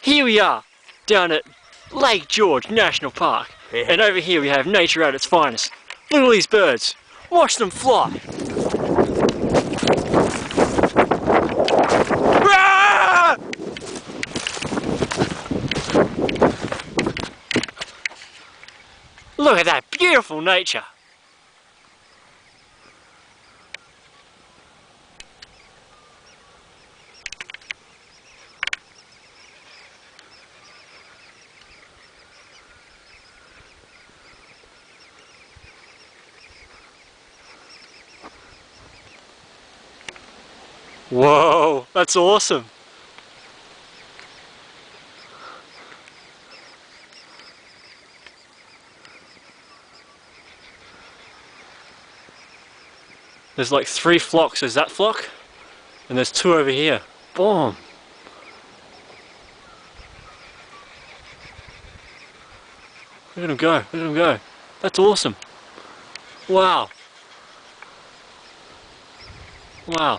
here we are down at Lake George National Park, and over here we have nature at its finest. Look at all these birds. Watch them fly. Ah! Look at that beautiful nature. Whoa, that's awesome. There's like 3 flocks. There's that flock, and there's 2 over here. Boom. Look at them go, look at them go. That's awesome. Wow. Wow.